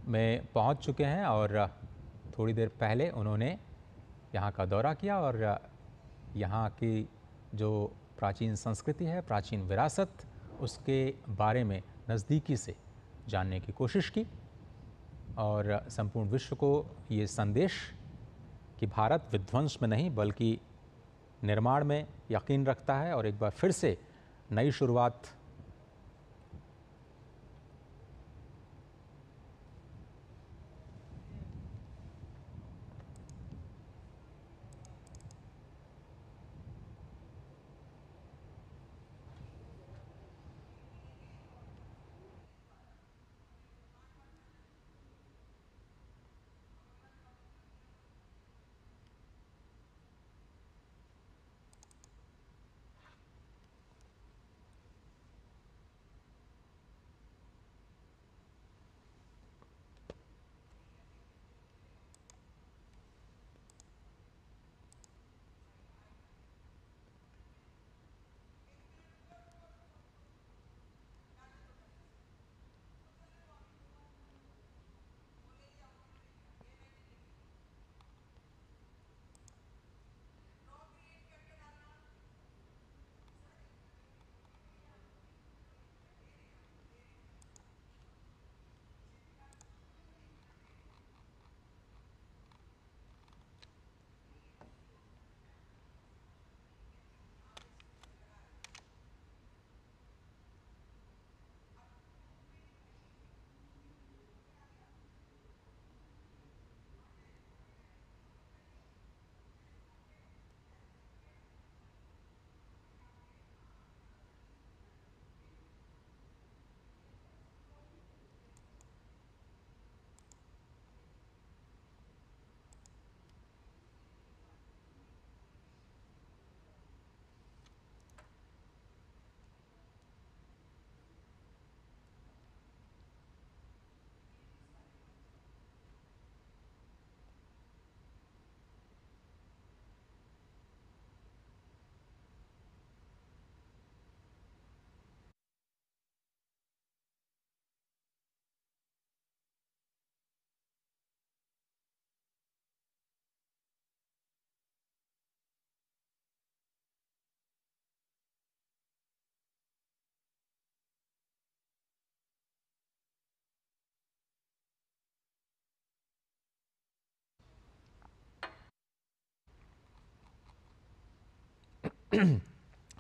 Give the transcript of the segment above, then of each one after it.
में पहुंच चुके हैं और थोड़ी देर पहले उन्होंने यहाँ का दौरा किया और यहाँ की जो प्राचीन संस्कृति है, प्राचीन विरासत, उसके बारे में नज़दीकी से जानने की कोशिश की और संपूर्ण विश्व को ये संदेश कि भारत विध्वंस में नहीं बल्कि निर्माण में यकीन रखता है और एक बार फिर से नई शुरुआत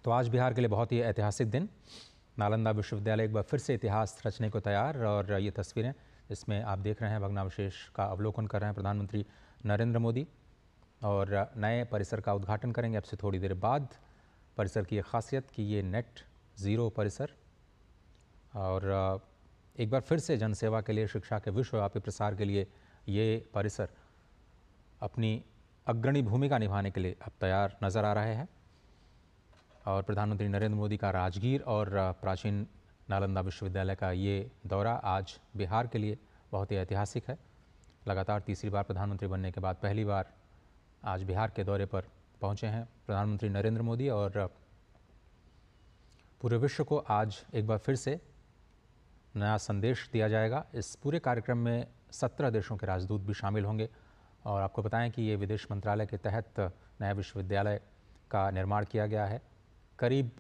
तो आज बिहार के लिए बहुत ही ऐतिहासिक दिन। नालंदा विश्वविद्यालय एक बार फिर से इतिहास रचने को तैयार और ये तस्वीरें इसमें आप देख रहे हैं भग्नावशेष का अवलोकन कर रहे हैं प्रधानमंत्री नरेंद्र मोदी और नए परिसर का उद्घाटन करेंगे अब से थोड़ी देर बाद। परिसर की एक खासियत कि ये नेट ज़ीरो परिसर और एक बार फिर से जनसेवा के लिए, शिक्षा के विश्वव्यापी प्रसार के लिए ये परिसर अपनी अग्रणी भूमिका निभाने के लिए अब तैयार नज़र आ रहे हैं। और प्रधानमंत्री नरेंद्र मोदी का राजगीर और प्राचीन नालंदा विश्वविद्यालय का ये दौरा आज बिहार के लिए बहुत ही ऐतिहासिक है। लगातार तीसरी बार प्रधानमंत्री बनने के बाद पहली बार आज बिहार के दौरे पर पहुंचे हैं प्रधानमंत्री नरेंद्र मोदी और पूरे विश्व को आज एक बार फिर से नया संदेश दिया जाएगा। इस पूरे कार्यक्रम में 17 देशों के राजदूत भी शामिल होंगे और आपको बताएं कि ये विदेश मंत्रालय के तहत नया विश्वविद्यालय का निर्माण किया गया है। करीब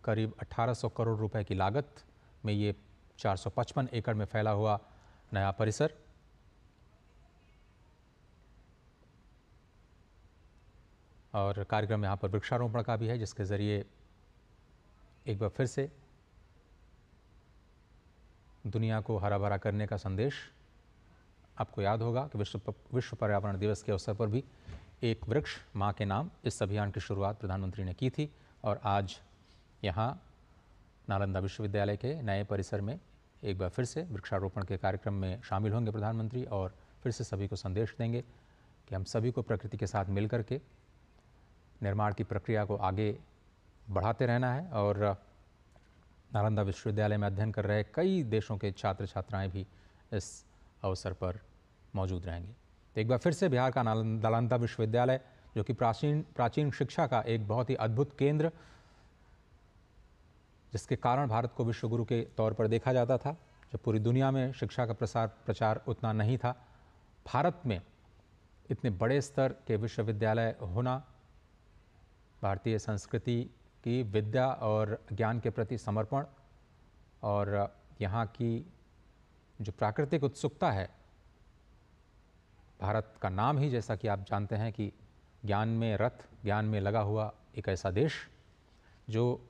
1800 करोड़ रुपए की लागत में ये 455 एकड़ में फैला हुआ नया परिसर और कार्यक्रम यहाँ पर वृक्षारोपण का भी है जिसके ज़रिए एक बार फिर से दुनिया को हरा भरा करने का संदेश। आपको याद होगा कि विश्व पर्यावरण दिवस के अवसर पर भी एक वृक्ष माँ के नाम इस अभियान की शुरुआत प्रधानमंत्री ने की थी और आज यहाँ नालंदा विश्वविद्यालय के नए परिसर में एक बार फिर से वृक्षारोपण के कार्यक्रम में शामिल होंगे प्रधानमंत्री और फिर से सभी को संदेश देंगे कि हम सभी को प्रकृति के साथ मिल करके निर्माण की प्रक्रिया को आगे बढ़ाते रहना है। और नालंदा विश्वविद्यालय में अध्ययन कर रहे कई देशों के छात्र छात्राएं भी इस अवसर पर मौजूद रहेंगे। तो एक बार फिर से बिहार का नालंदा विश्वविद्यालय जो कि प्राचीन शिक्षा का एक बहुत ही अद्भुत केंद्र, जिसके कारण भारत को विश्व गुरु के तौर पर देखा जाता था, जब पूरी दुनिया में शिक्षा का प्रचार उतना नहीं था, भारत में इतने बड़े स्तर के विश्वविद्यालय होना भारतीय संस्कृति की विद्या और ज्ञान के प्रति समर्पण और यहाँ की जो प्राकृतिक उत्सुकता है, भारत का नाम ही जैसा कि आप जानते हैं कि ज्ञान में रथ, ज्ञान में लगा हुआ एक ऐसा देश जो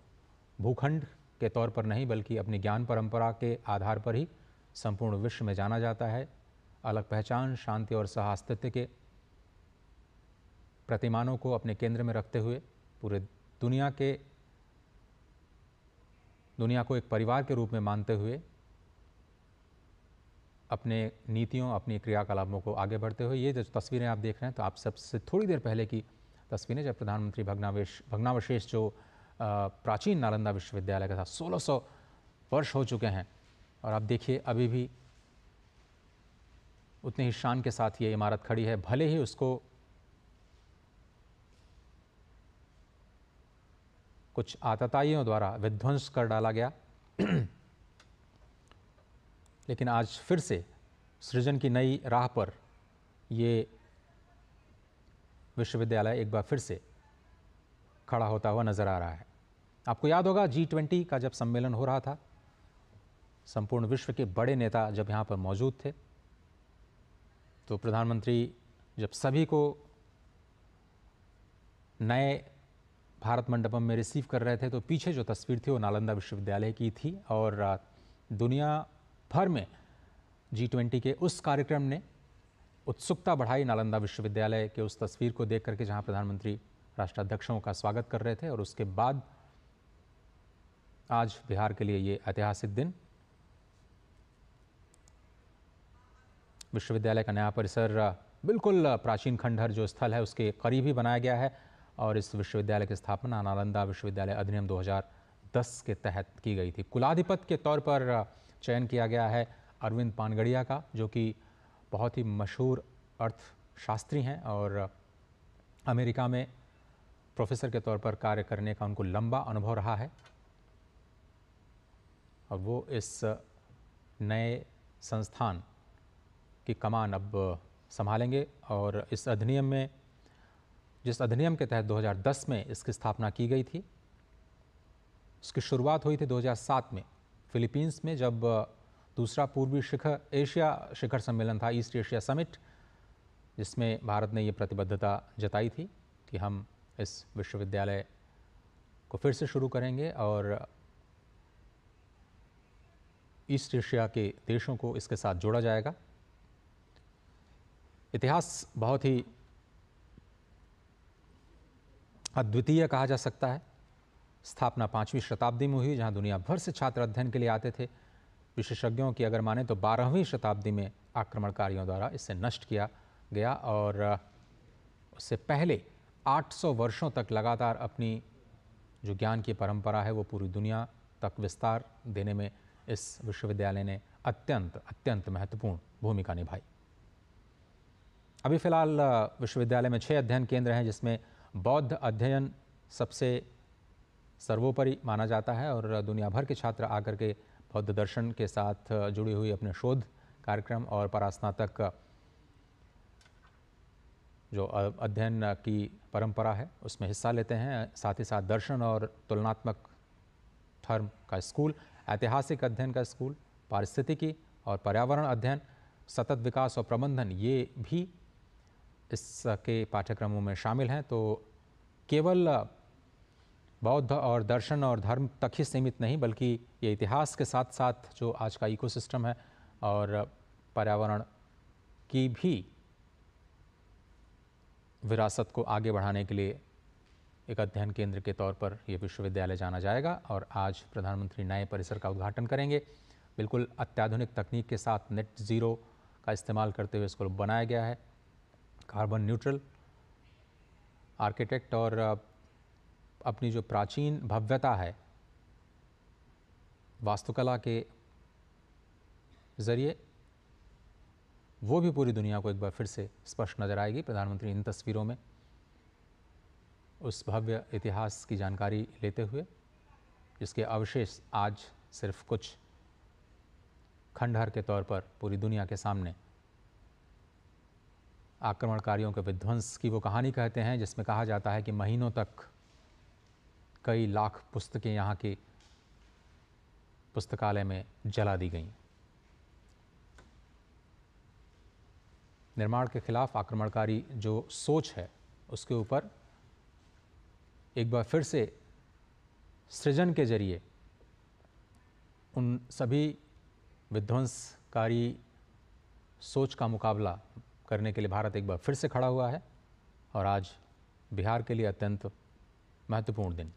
भूखंड के तौर पर नहीं बल्कि अपनी ज्ञान परंपरा के आधार पर ही संपूर्ण विश्व में जाना जाता है। अलग पहचान, शांति और सह अस्तित्व के प्रतिमानों को अपने केंद्र में रखते हुए पूरे दुनिया को एक परिवार के रूप में मानते हुए अपने नीतियों, अपनी क्रियाकलापों को आगे बढ़ते हुए ये जो तस्वीरें आप देख रहे हैं, तो आप सबसे थोड़ी देर पहले की तस्वीरें, जब प्रधानमंत्री भग्नावशेष जो प्राचीन नालंदा विश्वविद्यालय का था, 1600 वर्ष हो चुके हैं और आप देखिए अभी भी उतने ही शान के साथ ये इमारत खड़ी है। भले ही उसको कुछ आतताइयों द्वारा विध्वंस कर डाला गया लेकिन आज फिर से सृजन की नई राह पर ये विश्वविद्यालय एक बार फिर से खड़ा होता हुआ नजर आ रहा है। आपको याद होगा G20 का जब सम्मेलन हो रहा था, संपूर्ण विश्व के बड़े नेता जब यहाँ पर मौजूद थे, तो प्रधानमंत्री जब सभी को नए भारत मंडपम में रिसीव कर रहे थे, तो पीछे जो तस्वीर थी वो नालंदा विश्वविद्यालय की थी और दुनिया भर में G20 के उस कार्यक्रम ने उत्सुकता बढ़ाई नालंदा विश्वविद्यालय के उस तस्वीर को देख करके, जहां प्रधानमंत्री राष्ट्राध्यक्षों का स्वागत कर रहे थे। और उसके बाद आज बिहार के लिए ये ऐतिहासिक दिन, विश्वविद्यालय का नया परिसर बिल्कुल प्राचीन खंडहर जो स्थल है उसके करीब ही बनाया गया है और इस विश्वविद्यालय की स्थापना नालंदा विश्वविद्यालय अधिनियम 2010 के तहत की गई थी। कुलाधिपति के तौर पर चयन किया गया है अरविंद पानगड़िया का, जो कि बहुत ही मशहूर अर्थशास्त्री हैं और अमेरिका में प्रोफेसर के तौर पर कार्य करने का उनको लंबा अनुभव रहा है और वो इस नए संस्थान की कमान अब संभालेंगे। और इस अधिनियम में, जिस अधिनियम के तहत 2010 में इसकी स्थापना की गई थी, उसकी शुरुआत हुई थी 2007 में फिलीपींस में, जब दूसरा पूर्वी एशिया शिखर सम्मेलन था, ईस्ट एशिया समिट, जिसमें भारत ने ये प्रतिबद्धता जताई थी कि हम इस विश्वविद्यालय को फिर से शुरू करेंगे और ईस्ट एशिया के देशों को इसके साथ जोड़ा जाएगा। इतिहास बहुत ही अद्वितीय कहा जा सकता है। स्थापना 5वीं शताब्दी में हुई, जहां दुनिया भर से छात्र अध्ययन के लिए आते थे। विशेषज्ञों की अगर माने तो 12वीं शताब्दी में आक्रमणकारियों द्वारा इसे नष्ट किया गया और उससे पहले 800 वर्षों तक लगातार अपनी जो ज्ञान की परंपरा है वो पूरी दुनिया तक विस्तार देने में इस विश्वविद्यालय ने अत्यंत महत्वपूर्ण भूमिका निभाई। अभी फिलहाल विश्वविद्यालय में 6 अध्ययन केंद्र हैं, जिसमें बौद्ध अध्ययन सबसे सर्वोपरि माना जाता है और दुनिया भर के छात्र आकर के बौद्ध दर्शन के साथ जुड़ी हुई अपने शोध कार्यक्रम और परास्नातक जो अध्ययन की परंपरा है उसमें हिस्सा लेते हैं। साथ ही साथ दर्शन और तुलनात्मक धर्म का स्कूल, ऐतिहासिक अध्ययन का स्कूल, पारिस्थितिकी और पर्यावरण अध्ययन, सतत विकास और प्रबंधन, ये भी इसके पाठ्यक्रमों में शामिल हैं। तो केवल बौद्ध और दर्शन और धर्म तक ही सीमित नहीं, बल्कि ये इतिहास के साथ साथ जो आज का इकोसिस्टम है और पर्यावरण की भी विरासत को आगे बढ़ाने के लिए एक अध्ययन केंद्र के तौर पर ये विश्वविद्यालय जाना जाएगा। और आज प्रधानमंत्री नए परिसर का उद्घाटन करेंगे। बिल्कुल अत्याधुनिक तकनीक के साथ नेट ज़ीरो का इस्तेमाल करते हुए इसको बनाया गया है। कार्बन न्यूट्रल आर्किटेक्ट और अपनी जो प्राचीन भव्यता है वास्तुकला के ज़रिए, वो भी पूरी दुनिया को एक बार फिर से स्पष्ट नजर आएगी। प्रधानमंत्री इन तस्वीरों में उस भव्य इतिहास की जानकारी लेते हुए, जिसके अवशेष आज सिर्फ कुछ खंडहर के तौर पर पूरी दुनिया के सामने आक्रमणकारियों के विध्वंस की वो कहानी कहते हैं, जिसमें कहा जाता है कि महीनों तक कई लाख पुस्तकें यहाँ की पुस्तकालय में जला दी गईं। निर्माण के खिलाफ आक्रमणकारी जो सोच है उसके ऊपर एक बार फिर से सृजन के जरिए उन सभी विध्वंसकारी सोच का मुकाबला करने के लिए भारत एक बार फिर से खड़ा हुआ है और आज बिहार के लिए अत्यंत महत्वपूर्ण दिन।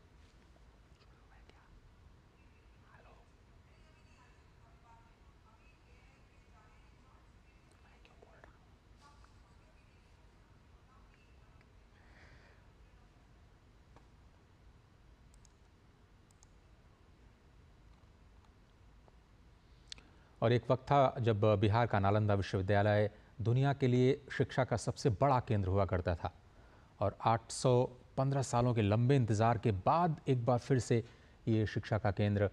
और एक वक्त था जब बिहार का नालंदा विश्वविद्यालय दुनिया के लिए शिक्षा का सबसे बड़ा केंद्र हुआ करता था और 815 सालों के लंबे इंतज़ार के बाद एक बार फिर से ये शिक्षा का केंद्र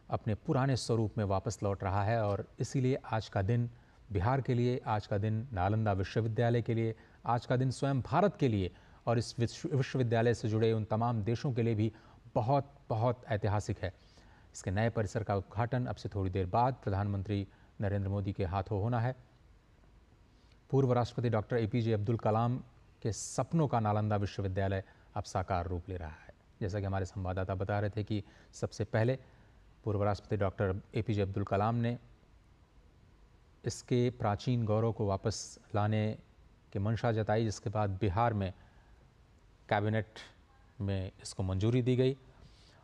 अपने पुराने स्वरूप में वापस लौट रहा है। और इसीलिए आज का दिन बिहार के लिए, आज का दिन नालंदा विश्वविद्यालय के लिए, आज का दिन स्वयं भारत के लिए और इस विश्वविद्यालय से जुड़े उन तमाम देशों के लिए भी बहुत बहुत ऐतिहासिक है। इसके नए परिसर का उद्घाटन अब से थोड़ी देर बाद प्रधानमंत्री नरेंद्र मोदी के हाथों होना है। पूर्व राष्ट्रपति डॉक्टर एपीजे अब्दुल कलाम के सपनों का नालंदा विश्वविद्यालय अब साकार रूप ले रहा है। जैसा कि हमारे संवाददाता बता रहे थे कि सबसे पहले पूर्व राष्ट्रपति डॉक्टर एपीजे अब्दुल कलाम ने इसके प्राचीन गौरव को वापस लाने की मंशा जताई, जिसके बाद बिहार में कैबिनेट में इसको मंजूरी दी गई।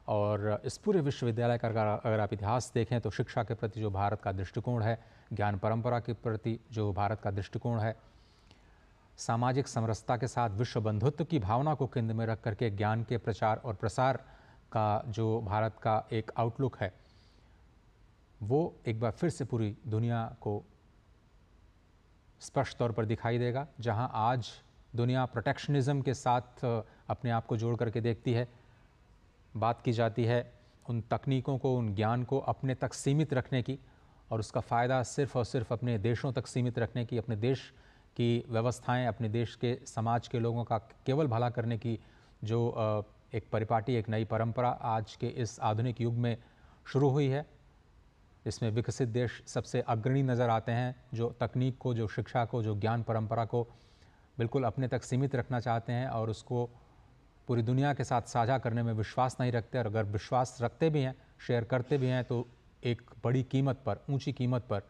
और इस पूरे विश्वविद्यालय का अगर आप इतिहास देखें तो शिक्षा के प्रति जो भारत का दृष्टिकोण है, ज्ञान परंपरा के प्रति जो भारत का दृष्टिकोण है, सामाजिक समरसता के साथ विश्व बंधुत्व की भावना को केंद्र में रख करके ज्ञान के प्रचार और प्रसार का जो भारत का एक आउटलुक है, वो एक बार फिर से पूरी दुनिया को स्पष्ट तौर पर दिखाई देगा। जहां आज दुनिया प्रोटेक्शनिज्म के साथ अपने आप को जोड़ करके देखती है, बात की जाती है उन तकनीकों को, उन ज्ञान को अपने तक सीमित रखने की और उसका फ़ायदा सिर्फ़ और सिर्फ अपने देशों तक सीमित रखने की, अपने देश की व्यवस्थाएं, अपने देश के समाज के लोगों का केवल भला करने की जो एक परिपाटी, एक नई परंपरा आज के इस आधुनिक युग में शुरू हुई है। इसमें विकसित देश सबसे अग्रणी नज़र आते हैं, जो तकनीक को, जो शिक्षा को, जो ज्ञान परंपरा को बिल्कुल अपने तक सीमित रखना चाहते हैं और उसको पूरी दुनिया के साथ साझा करने में विश्वास नहीं रखते। और अगर विश्वास रखते भी हैं, शेयर करते भी हैं, तो एक बड़ी कीमत पर, ऊंची कीमत पर